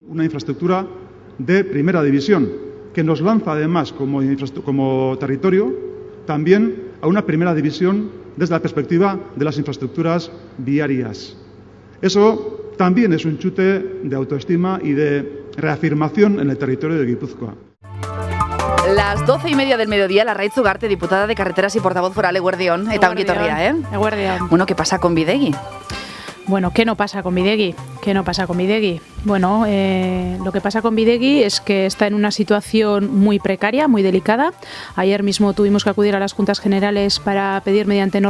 Una infraestructura de primera división, que nos lanza además como territorio también a una primera división desde la perspectiva de las infraestructuras viarias. Eso también es un chute de autoestima y de reafirmación en el territorio de Guipúzcoa. Las 12:30 del mediodía, Larraitz Ugarte, diputada de Carreteras y portavoz foral, eguerdión, eta ongi etorria, Eguerdión. Bueno, ¿qué pasa con Bidegi? Bueno, ¿qué no pasa con Bidegi? Bueno, lo que pasa con Bidegi es que está en una situación muy precaria, muy delicada. Ayer mismo tuvimos que acudir a las Juntas Generales para pedir mediante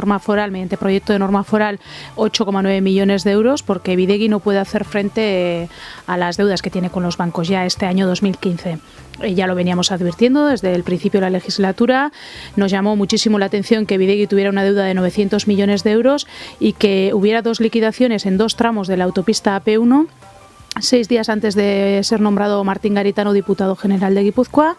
proyecto de norma foral, 8,9 millones de euros, porque Bidegi no puede hacer frente a las deudas que tiene con los bancos ya este año 2015. Ya lo veníamos advirtiendo desde el principio de la legislatura. Nos llamó muchísimo la atención que Bidegi tuviera una deuda de 900 millones de euros y que hubiera dos liquidaciones en dos tramos de la autopista AP1. 6 días antes de ser nombrado Martín Garitano diputado general de Guipúzcoa,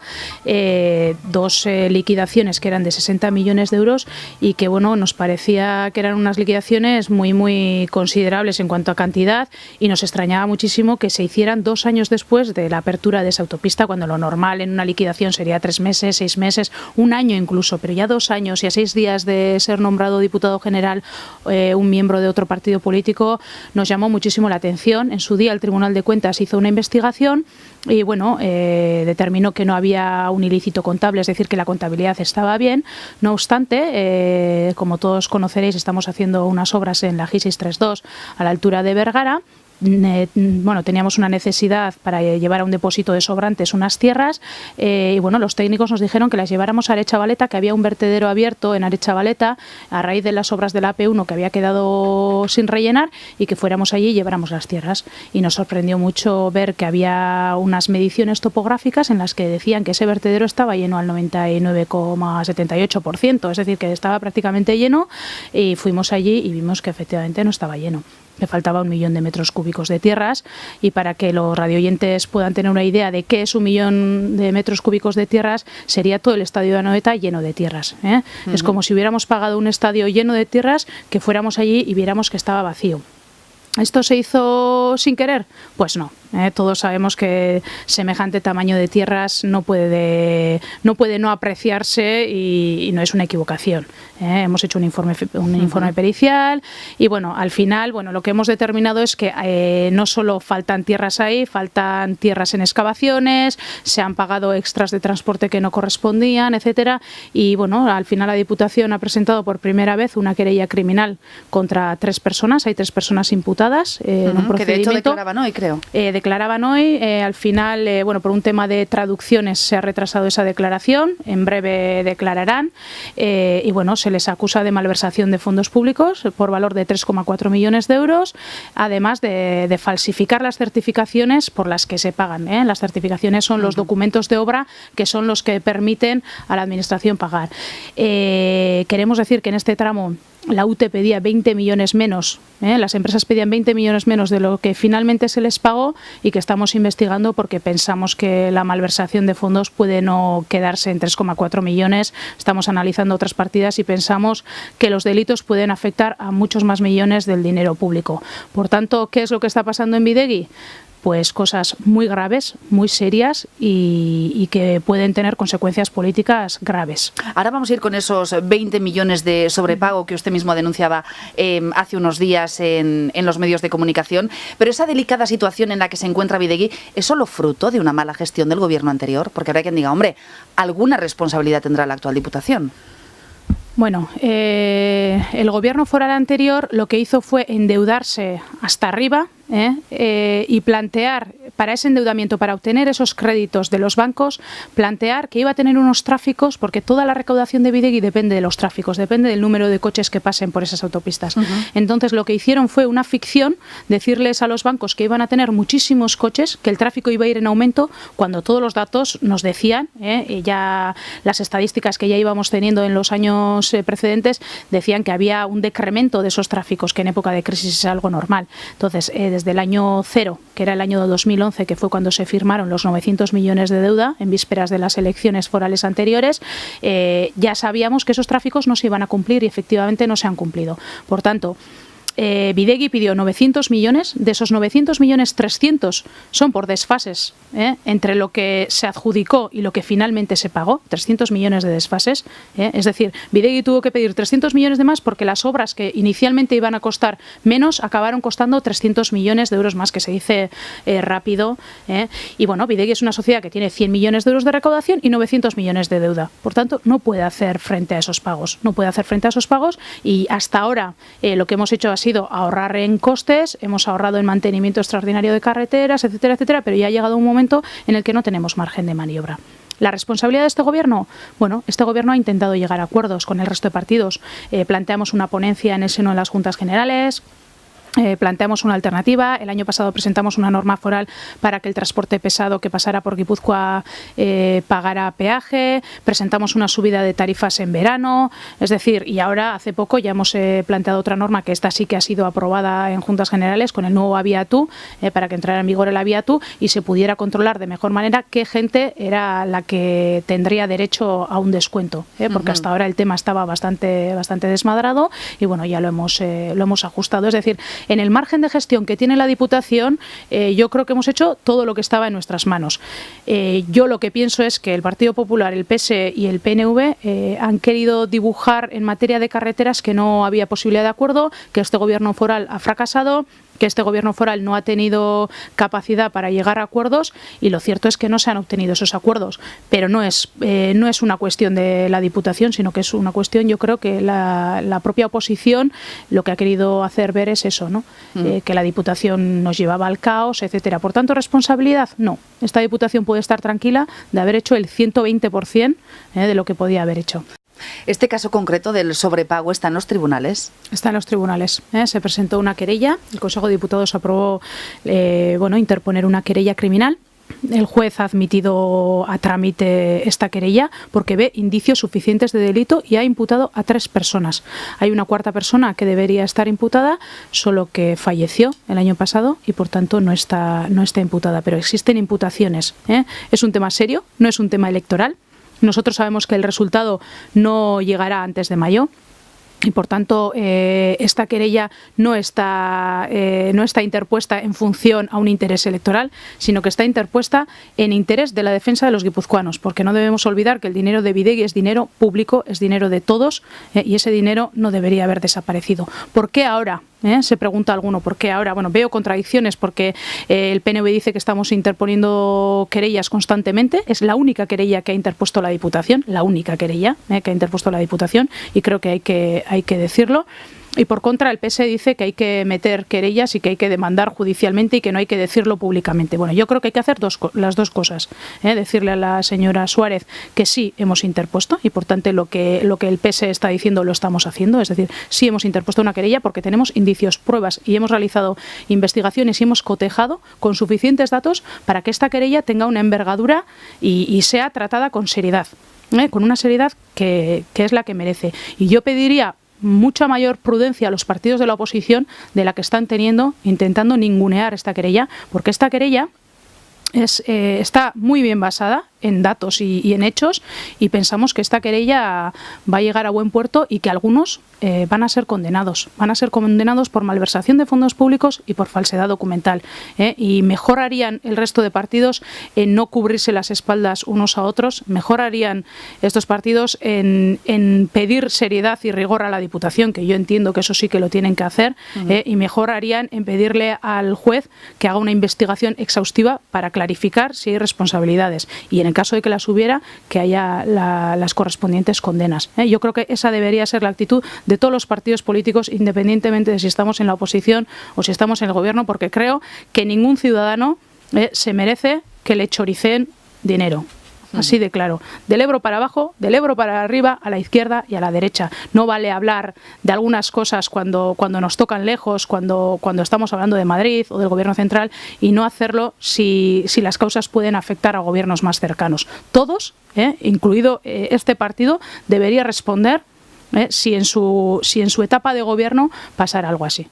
dos liquidaciones que eran de 60 millones de euros y que bueno, nos parecía que eran unas liquidaciones muy considerables en cuanto a cantidad, y nos extrañaba muchísimo que se hicieran 2 años después de la apertura de esa autopista, cuando lo normal en una liquidación sería 3 meses, 6 meses, un año incluso, pero ya 2 años y a 6 días de ser nombrado diputado general un miembro de otro partido político, nos llamó muchísimo la atención. En su día el Tribunal de Cuentas hizo una investigación y bueno, determinó que no había un ilícito contable, es decir, que la contabilidad estaba bien. No obstante, como todos conoceréis, estamos haciendo unas obras en la G632 a la altura de Bergara. Bueno, teníamos una necesidad para llevar a un depósito de sobrantes unas tierras y bueno, los técnicos nos dijeron que las lleváramos a Arechavaleta, que había un vertedero abierto en Arechavaleta a raíz de las obras de la AP1 que había quedado sin rellenar, y que fuéramos allí y lleváramos las tierras. Y nos sorprendió mucho ver que había unas mediciones topográficas en las que decían que ese vertedero estaba lleno al 99,78%, es decir, que estaba prácticamente lleno, y fuimos allí y vimos que efectivamente no estaba lleno, que faltaba 1 millón de metros cúbicos de tierras. Y para que los radioyentes puedan tener una idea de qué es 1 millón de metros cúbicos de tierras, sería todo el estadio de Anoeta lleno de tierras, ¿eh? Es como si hubiéramos pagado un estadio lleno de tierras, que fuéramos allí y viéramos que estaba vacío. ¿Esto se hizo sin querer? Pues no. Todos sabemos que semejante tamaño de tierras no puede no apreciarse y no es una equivocación. Hemos hecho un informe pericial y bueno, al final lo que hemos determinado es que no solo faltan tierras ahí, faltan tierras en excavaciones, se han pagado extras de transporte que no correspondían, etcétera. Y bueno, al final la Diputación ha presentado por primera vez una querella criminal contra 3 personas. Hay 3 personas imputadas en un procedimiento. Que de hecho declaraban hoy, creo. Declaraban hoy, al final, por un tema de traducciones se ha retrasado esa declaración, en breve declararán, y bueno, se les acusa de malversación de fondos públicos por valor de 3,4 millones de euros, además de falsificar las certificaciones por las que se pagan. Las certificaciones son los documentos de obra que son los que permiten a la Administración pagar. Queremos decir que en este tramo la UTE pedía 20 millones menos, las empresas pedían 20 millones menos de lo que finalmente se les pagó, y que estamos investigando porque pensamos que la malversación de fondos puede no quedarse en 3,4 millones. Estamos analizando otras partidas y pensamos que los delitos pueden afectar a muchos más millones del dinero público. Por tanto, ¿qué es lo que está pasando en Bidegi? Pues cosas muy graves, muy serias y que pueden tener consecuencias políticas graves. Ahora vamos a ir con esos 20 millones de sobrepago que usted mismo denunciaba hace unos días en los medios de comunicación. Pero esa delicada situación en la que se encuentra Bidegi, ¿es solo fruto de una mala gestión del gobierno anterior? Porque habrá quien diga, hombre, alguna responsabilidad tendrá la actual Diputación. Bueno, el gobierno foral anterior lo que hizo fue endeudarse hasta arriba, y plantear para ese endeudamiento, para obtener esos créditos de los bancos, plantear que iba a tener unos tráficos, porque toda la recaudación de Bidegi depende de los tráficos, depende del número de coches que pasen por esas autopistas. Entonces lo que hicieron fue una ficción, decirles a los bancos que iban a tener muchísimos coches, que el tráfico iba a ir en aumento, cuando todos los datos nos decían, ya las estadísticas que ya íbamos teniendo en los años precedentes, decían que había un decremento de esos tráficos, que en época de crisis es algo normal. Entonces, desde el año 0, que era el año de 2011, que fue cuando se firmaron los 900 millones de deuda en vísperas de las elecciones forales anteriores, ya sabíamos que esos tráficos no se iban a cumplir y efectivamente no se han cumplido. Por tanto, Bidegi pidió 900 millones, de esos 900 millones 300 son por desfases entre lo que se adjudicó y lo que finalmente se pagó, 300 millones de desfases, es decir, Bidegi tuvo que pedir 300 millones de más porque las obras que inicialmente iban a costar menos acabaron costando 300 millones de euros más, que se dice rápido, y bueno, Bidegi es una sociedad que tiene 100 millones de euros de recaudación y 900 millones de deuda, por tanto no puede hacer frente a esos pagos, y hasta ahora lo que hemos hecho ha sido ahorrar en costes, hemos ahorrado en mantenimiento extraordinario de carreteras, etcétera, etcétera, pero ya ha llegado un momento en el que no tenemos margen de maniobra. ¿La responsabilidad de este gobierno? Bueno, este gobierno ha intentado llegar a acuerdos con el resto de partidos. Planteamos una ponencia en el seno de las Juntas Generales. Planteamos una alternativa. El año pasado presentamos una norma foral para que el transporte pesado que pasara por Guipúzcoa pagara peaje. Presentamos una subida de tarifas en verano. Es decir, y ahora hace poco ya hemos planteado otra norma, que esta sí que ha sido aprobada en Juntas Generales con el nuevo Abiatu, para que entrara en vigor el Abiatu y se pudiera controlar de mejor manera qué gente era la que tendría derecho a un descuento, porque hasta ahora el tema estaba bastante desmadrado y bueno, ya lo hemos ajustado. Es decir, en el margen de gestión que tiene la Diputación, yo creo que hemos hecho todo lo que estaba en nuestras manos. Yo lo que pienso es que el Partido Popular, el PSE y el PNV han querido dibujar en materia de carreteras que no había posibilidad de acuerdo, que este gobierno foral ha fracasado, que este gobierno foral no ha tenido capacidad para llegar a acuerdos, y lo cierto es que no se han obtenido esos acuerdos, pero no es una cuestión de la Diputación, sino que es una cuestión, yo creo que la propia oposición lo que ha querido hacer ver es eso, ¿no? Que la Diputación nos llevaba al caos, etcétera. Por tanto, responsabilidad, no. Esta Diputación puede estar tranquila de haber hecho el 120% de lo que podía haber hecho. ¿Este caso concreto del sobrepago está en los tribunales? Está en los tribunales. Se presentó una querella. El Consejo de Diputados aprobó interponer una querella criminal. El juez ha admitido a trámite esta querella porque ve indicios suficientes de delito y ha imputado a 3 personas. Hay una cuarta persona que debería estar imputada, solo que falleció el año pasado y por tanto no está imputada. Pero existen imputaciones. Es un tema serio, no es un tema electoral. Nosotros sabemos que el resultado no llegará antes de mayo. Y por tanto, esta querella no está interpuesta en función a un interés electoral, sino que está interpuesta en interés de la defensa de los guipuzcoanos, porque no debemos olvidar que el dinero de Bidegi es dinero público, es dinero de todos, y ese dinero no debería haber desaparecido. ¿Por qué ahora? Se pregunta alguno, ¿por qué ahora? Bueno, veo contradicciones porque el PNV dice que estamos interponiendo querellas constantemente. Es la única querella que ha interpuesto la Diputación, y creo que hay que decirlo. Y por contra, el PS dice que hay que meter querellas y que hay que demandar judicialmente y que no hay que decirlo públicamente. Bueno, yo creo que hay que hacer las dos cosas. Decirle a la señora Suárez que sí hemos interpuesto y por tanto lo que el PS está diciendo lo estamos haciendo. Es decir, sí hemos interpuesto una querella porque tenemos indicios, pruebas y hemos realizado investigaciones y hemos cotejado con suficientes datos para que esta querella tenga una envergadura y sea tratada con seriedad. Con una seriedad que es la que merece. Y yo pediría mucha mayor prudencia a los partidos de la oposición de la que están teniendo intentando ningunear esta querella, porque esta querella está muy bien basada en datos y en hechos, y pensamos que esta querella va a llegar a buen puerto y que algunos van a ser condenados por malversación de fondos públicos y por falsedad documental, y mejor harían el resto de partidos en no cubrirse las espaldas unos a otros, mejor harían estos partidos en pedir seriedad y rigor a la Diputación, que yo entiendo que eso sí que lo tienen que hacer, y mejor harían en pedirle al juez que haga una investigación exhaustiva para clarificar si hay responsabilidades y en el caso de que las hubiera, que haya las correspondientes condenas. Yo creo que esa debería ser la actitud de todos los partidos políticos, independientemente de si estamos en la oposición o si estamos en el gobierno, porque creo que ningún ciudadano se merece que le choriceen dinero. Así de claro. Del Ebro para abajo, del Ebro para arriba, a la izquierda y a la derecha. No vale hablar de algunas cosas cuando nos tocan lejos, cuando estamos hablando de Madrid o del Gobierno central, y no hacerlo si las causas pueden afectar a gobiernos más cercanos. Todos, incluido este partido, debería responder si en su etapa de gobierno pasara algo así.